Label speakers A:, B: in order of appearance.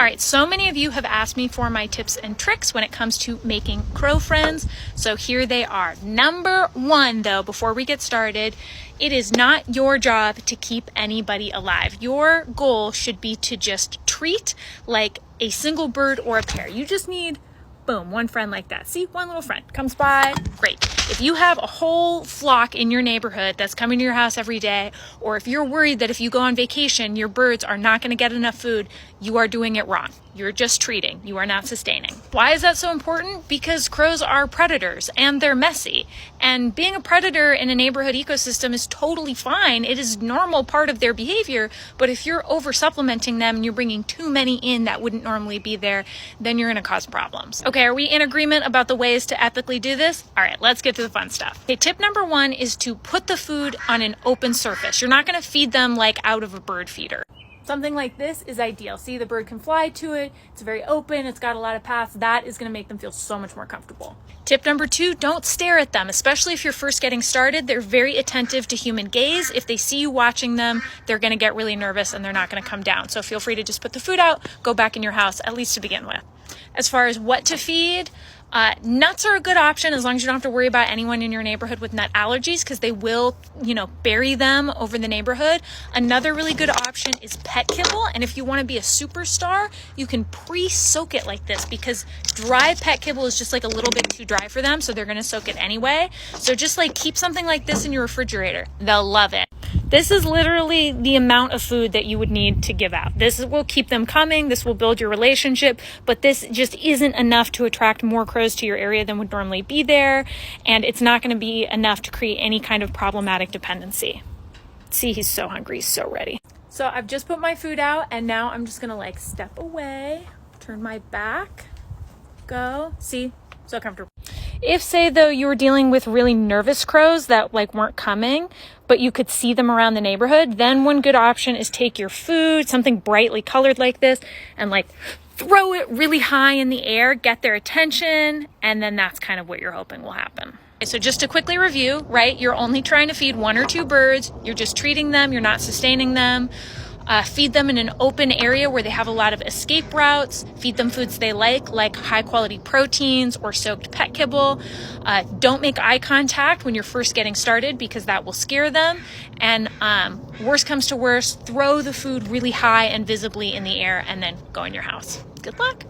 A: right, so many of you have asked me for my tips and tricks when it comes to making crow friends, so here they are. Number one, though, before we get started, it is not your job to keep anybody alive. Your goal should be to just treat like a single bird or a pair. You just need, boom, one friend like that. See, one little friend comes by, great. If you have a whole flock in your neighborhood that's coming to your house every day, or if you're worried that if you go on vacation, your birds are not going to get enough food, you are doing it wrong. You're just treating. You are not sustaining. Why is that so important? Because crows are predators and they're messy. And being a predator in a neighborhood ecosystem is totally fine. It is a normal part of their behavior. But if you're over supplementing them and you're bringing too many in that wouldn't normally be there, then you're going to cause problems. Okay, are we in agreement about the ways to ethically do this? All right, let's get to the fun stuff. Okay, tip number one is to put the food on an open surface. You're not going to feed them like out of a bird feeder. Something like this is ideal. See, the bird can fly to it. It's very open. It's got a lot of paths. That is going to make them feel so much more comfortable. Tip number two, don't stare at them, especially if you're first getting started. They're very attentive to human gaze. If they see you watching them, they're going to get really nervous and they're not going to come down. So feel free to just put the food out, go back in your house, at least to begin with. As far as what to feed, nuts are a good option as long as you don't have to worry about anyone in your neighborhood with nut allergies, because they will, bury them over the neighborhood. Another really good option is pet kibble. And if you want to be a superstar, you can pre-soak it like this, because dry pet kibble is just like a little bit too dry for them. So they're going to soak it anyway. So just like keep something like this in your refrigerator. They'll love it. This is literally the amount of food that you would need to give out. This will keep them coming. This will build your relationship, but this just isn't enough to attract more crows to your area than would normally be there. And it's not going to be enough to create any kind of problematic dependency. See, he's so hungry. He's so ready. So I've just put my food out and now I'm just going to step away, turn my back, go. See, so comfortable. If, say, though, you were dealing with really nervous crows that weren't coming, but you could see them around the neighborhood, then one good option is take your food, something brightly colored like this, and throw it really high in the air, get their attention, and then that's kind of what you're hoping will happen. So just to quickly review, right, you're only trying to feed one or two birds, you're just treating them, you're not sustaining them. Feed them in an open area where they have a lot of escape routes. Feed them foods they like high quality proteins or soaked pet kibble. Don't make eye contact when you're first getting started because that will scare them. And worst comes to worst, throw the food really high and visibly in the air and then go in your house. Good luck.